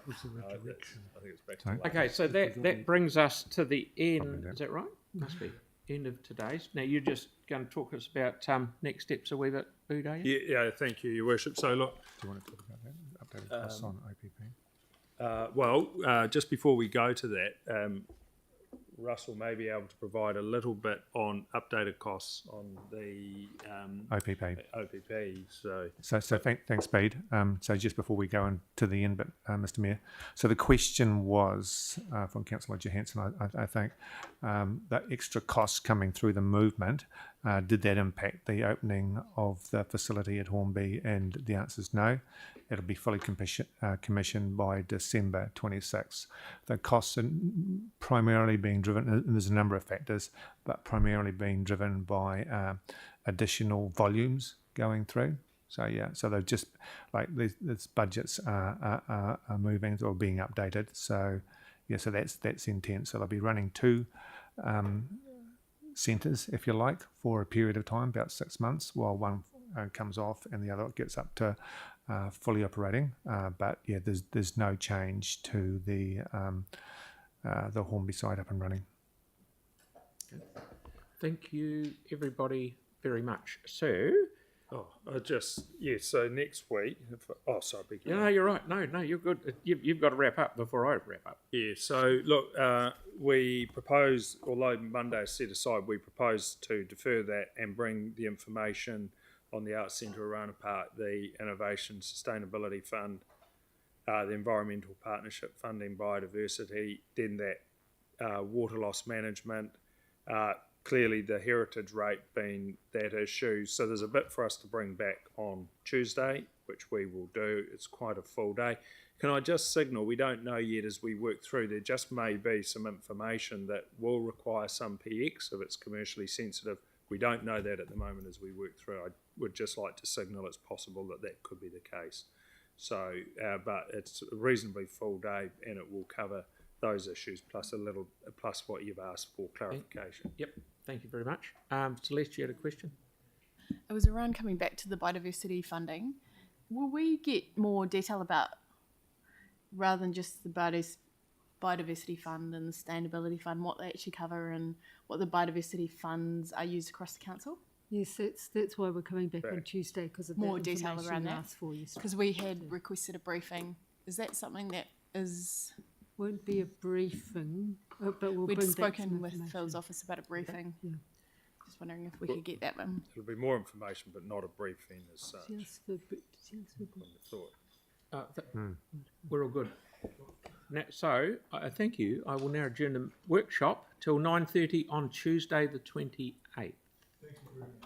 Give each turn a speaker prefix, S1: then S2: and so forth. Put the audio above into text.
S1: I think it's back to last.
S2: Okay, so that brings us to the end. Is that right? Must be end of today's. Now you're just going to talk us about next steps a wee bit, Bood, are you?
S1: Yeah, thank you, Your Worship. So look,
S3: Do you want to talk about that? Updated costs on OPP?
S1: just before we go to that, Russell may be able to provide a little bit on updated costs on the OPP.
S3: So thanks, Bede. So just before we go into the end, Mr. Mayor, so the question was from Councillor Johansson, I think, the extra costs coming through the movement, did that impact the opening of the facility at Hornby? And the answer is no. It'll be fully commissioned by December 26. The costs are primarily being driven, and there's a number of factors, but primarily being driven by additional volumes going through. So so they're just like these budgets are moving or being updated. So so that's intent. So they'll be running two centres, if you like, for a period of time, about 6 months, while one comes off and the other gets up to fully operating. But there's no change to the Hornby side up and running.
S2: Thank you, everybody, very much. So,
S1: so next week. Sorry.
S2: no, you're right. No, you're good. You've got to wrap up before I wrap up.
S1: Yeah. So look, we propose, although Monday is set aside, we propose to defer that and bring the information on the Arts Centre Arana Park, the Innovation Sustainability Fund, the Environmental Partnership Funding, Biodiversity, then that water loss management, clearly the heritage rate being that issue. So there's a bit for us to bring back on Tuesday, which we will do. It's quite a full day. Can I just signal, we don't know yet as we work through, there just may be some information that will require some PX if it's commercially sensitive. We don't know that at the moment as we work through. I would just like to signal it's possible that could be the case. So, but it's a reasonably full day and it will cover those issues plus what you've asked for clarification.
S2: Yep, thank you very much. Celeste, you had a question?
S4: It was around coming back to the biodiversity funding. Will we get more detail about, rather than just the biodiversity fund and the sustainability fund, what they actually cover and what the biodiversity funds are used across the council?
S5: Yes, that's why we're coming back on Tuesday, because of
S4: more
S5: that
S4: detail around that. Because we had requested a briefing. Is that something that is?
S5: Won't be a briefing, but
S4: we'd spoken with Phil's office about a briefing. Yeah. Just wondering if we could get that one.
S1: It'll be more information, but not a briefing as such.
S2: We're all good. Now, so, thank you. I will now adjourn the workshop till 9:30 on Tuesday the 28th. Thank you very much.